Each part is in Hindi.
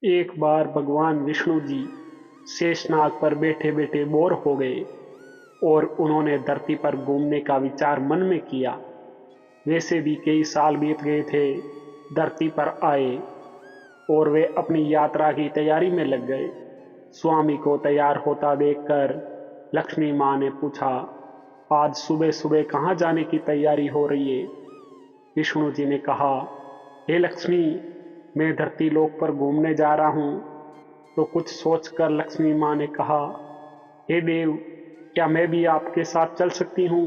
एक बार भगवान विष्णु जी शेषनाग पर बैठे बैठे बोर हो गए और उन्होंने धरती पर घूमने का विचार मन में किया। वैसे भी कई साल बीत गए थे। धरती पर आए और वे अपनी यात्रा की तैयारी में लग गए। स्वामी को तैयार होता देखकर लक्ष्मी माँ ने पूछा, आज सुबह सुबह कहाँ जाने की तैयारी हो रही है? विष्णु जी ने कहा, हे लक्ष्मी, मैं धरती लोक पर घूमने जा रहा हूँ। तो कुछ सोचकर लक्ष्मी माँ ने कहा, हे देव, क्या मैं भी आपके साथ चल सकती हूँ?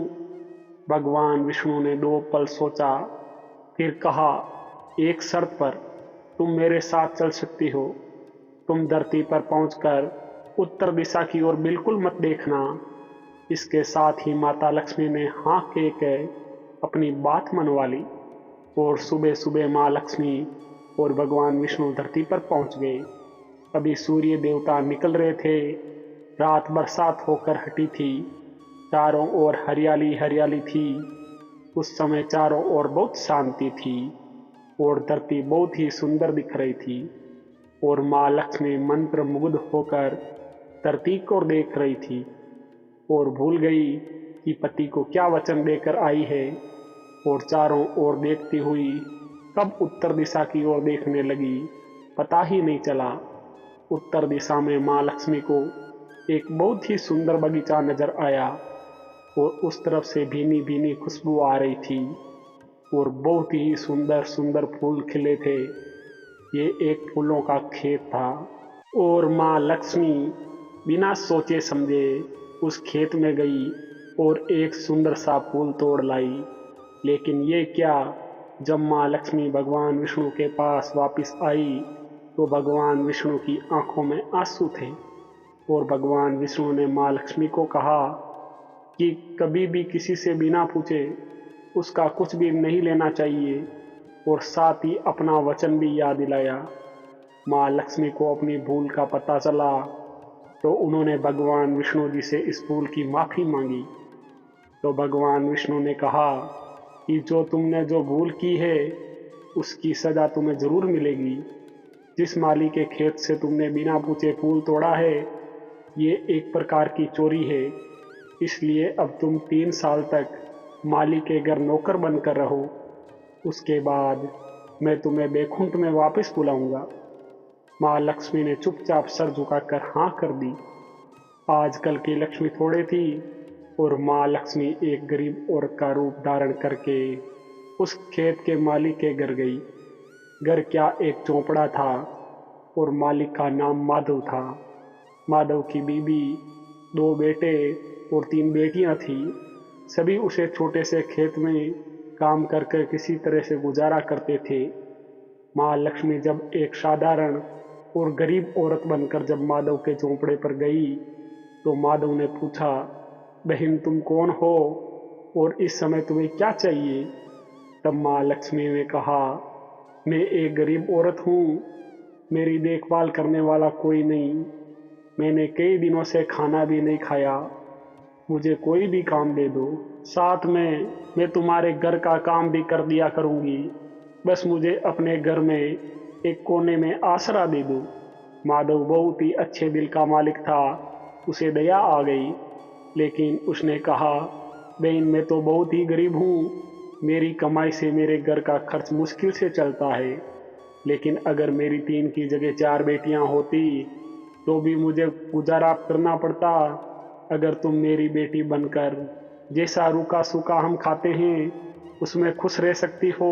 भगवान विष्णु ने दो पल सोचा, फिर कहा, एक शर्त पर तुम मेरे साथ चल सकती हो। तुम धरती पर पहुंचकर उत्तर दिशा की ओर बिल्कुल मत देखना। इसके साथ ही माता लक्ष्मी ने हाँ कह के अपनी बात मनवा ली और सुबह सुबह माँ लक्ष्मी और भगवान विष्णु धरती पर पहुंच गए। अभी सूर्य देवता निकल रहे थे। रात बरसात होकर हटी थी। चारों ओर हरियाली हरियाली थी। उस समय चारों ओर बहुत शांति थी और धरती बहुत ही सुंदर दिख रही थी। और माँ लक्ष्मी मंत्र मुग्ध होकर धरती को देख रही थी और भूल गई कि पति को क्या वचन देकर आई है। और चारों ओर देखती हुई कब उत्तर दिशा की ओर देखने लगी, पता ही नहीं चला। उत्तर दिशा में माँ लक्ष्मी को एक बहुत ही सुंदर बगीचा नजर आया और उस तरफ से भीनी भीनी खुशबू आ रही थी और बहुत ही सुंदर सुंदर फूल खिले थे। ये एक फूलों का खेत था और माँ लक्ष्मी बिना सोचे समझे उस खेत में गई और एक सुंदर सा फूल तोड़ लाई। लेकिन ये क्या, जब माँ लक्ष्मी भगवान विष्णु के पास वापस आई तो भगवान विष्णु की आंखों में आंसू थे और भगवान विष्णु ने माँ लक्ष्मी को कहा कि कभी भी किसी से बिना पूछे उसका कुछ भी नहीं लेना चाहिए और साथ ही अपना वचन भी याद दिलाया। माँ लक्ष्मी को अपनी भूल का पता चला तो उन्होंने भगवान विष्णु जी से इस भूल की माफ़ी मांगी। तो भगवान विष्णु ने कहा कि जो तुमने जो भूल की है उसकी सज़ा तुम्हें ज़रूर मिलेगी। जिस माली के खेत से तुमने बिना पूछे फूल तोड़ा है, ये एक प्रकार की चोरी है। इसलिए अब तुम 3 साल तक माली के घर नौकर बनकर रहो। उसके बाद मैं तुम्हें बैकुंठ में वापस बुलाऊंगा। माँ लक्ष्मी ने चुपचाप सर झुकाकर हाँ कर दी। आजकल की लक्ष्मी थोड़े थी और माँ लक्ष्मी एक गरीब औरत का रूप धारण करके उस खेत के मालिक के घर गई। घर क्या, एक झोंपड़ा था और मालिक का नाम माधव था। माधव की बीबी, 2 बेटे और 3 बेटियां थी। सभी उसे छोटे से खेत में काम करके किसी तरह से गुजारा करते थे। माँ लक्ष्मी जब एक साधारण और गरीब औरत बनकर जब माधव के झोंपड़े पर गई तो माधव ने पूछा, बहन तुम कौन हो और इस समय तुम्हें क्या चाहिए? तब माँ लक्ष्मी ने कहा, मैं एक गरीब औरत हूँ, मेरी देखभाल करने वाला कोई नहीं। मैंने कई दिनों से खाना भी नहीं खाया। मुझे कोई भी काम दे दो, साथ में मैं तुम्हारे घर का काम भी कर दिया करूँगी। बस मुझे अपने घर में एक कोने में आसरा दे दो। माधव बहुत ही अच्छे दिल का मालिक था। उसे दया आ गई, लेकिन उसने कहा, बहन मैं तो बहुत ही गरीब हूँ। मेरी कमाई से मेरे घर का खर्च मुश्किल से चलता है। लेकिन अगर मेरी 3 की जगह 4 बेटियाँ होती तो भी मुझे गुजारा करना पड़ता। अगर तुम मेरी बेटी बनकर जैसा रूखा सूखा हम खाते हैं उसमें खुश रह सकती हो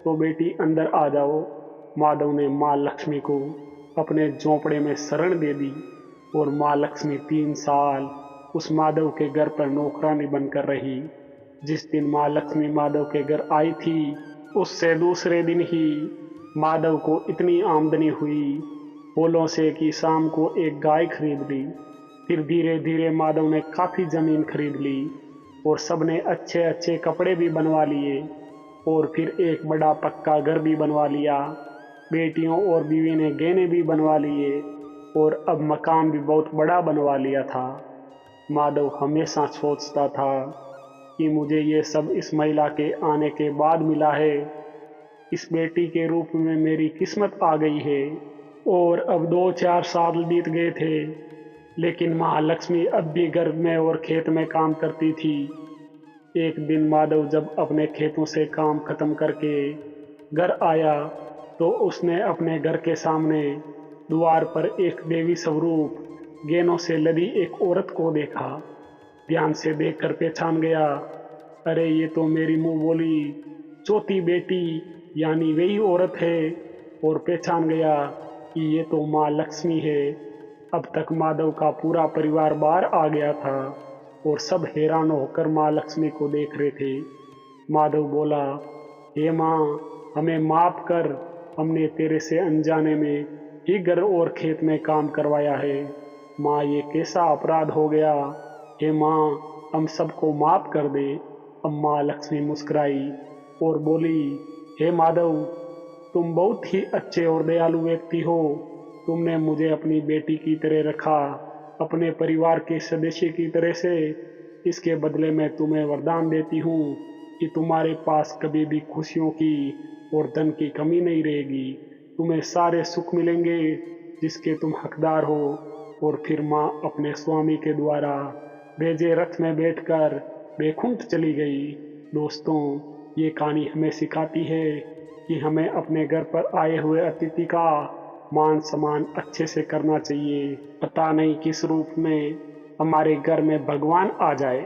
तो बेटी अंदर आ जाओ। माधव ने माँ लक्ष्मी को अपने झोंपड़े में शरण दे दी और माँ लक्ष्मी 3 साल उस माधव के घर पर नौकरानी बनकर रही। जिस दिन माँ लक्ष्मी माधव के घर आई थी उससे दूसरे दिन ही माधव को इतनी आमदनी हुई बोलों से कि शाम को एक गाय खरीद ली। फिर धीरे धीरे माधव ने काफ़ी ज़मीन खरीद ली और सबने अच्छे अच्छे कपड़े भी बनवा लिए और फिर एक बड़ा पक्का घर भी बनवा लिया। बेटियों और बीवी ने गहने भी बनवा लिए और अब मकान भी बहुत बड़ा बनवा लिया था। माधव हमेशा सोचता था कि मुझे ये सब इस महिला के आने के बाद मिला है। इस बेटी के रूप में मेरी किस्मत आ गई है। और अब 2-4 साल बीत गए थे, लेकिन महालक्ष्मी अब भी घर में और खेत में काम करती थी। एक दिन माधव जब अपने खेतों से काम खत्म करके घर आया, तो उसने अपने घर के सामने द्वार पर एक देवी स्वरूप गहनों से लदी एक औरत को देखा। ध्यान से देखकर पहचान गया, अरे ये तो मेरी मुंह बोली चौथी बेटी यानी वही औरत है। और पहचान गया कि ये तो माँ लक्ष्मी है। अब तक माधव का पूरा परिवार बाहर आ गया था और सब हैरान होकर माँ लक्ष्मी को देख रहे थे। माधव बोला, हे माँ, हमें माफ कर, हमने तेरे से अनजाने में ही घर और खेत में काम करवाया है। माँ, ये कैसा अपराध हो गया। हे माँ, हम सबको माफ कर दे। अब माँ लक्ष्मी मुस्कुराई और बोली, हे माधव, तुम बहुत ही अच्छे और दयालु व्यक्ति हो। तुमने मुझे अपनी बेटी की तरह रखा, अपने परिवार के सदस्य की तरह से। इसके बदले मैं तुम्हें वरदान देती हूँ कि तुम्हारे पास कभी भी खुशियों की और धन की कमी नहीं रहेगी। तुम्हें सारे सुख मिलेंगे जिसके तुम हकदार हो। और फिर माँ अपने स्वामी के द्वारा भेजे रथ में बैठकर बैकुंठ चली गई। दोस्तों, ये कहानी हमें सिखाती है कि हमें अपने घर पर आए हुए अतिथि का मान सम्मान अच्छे से करना चाहिए। पता नहीं किस रूप में हमारे घर में भगवान आ जाए।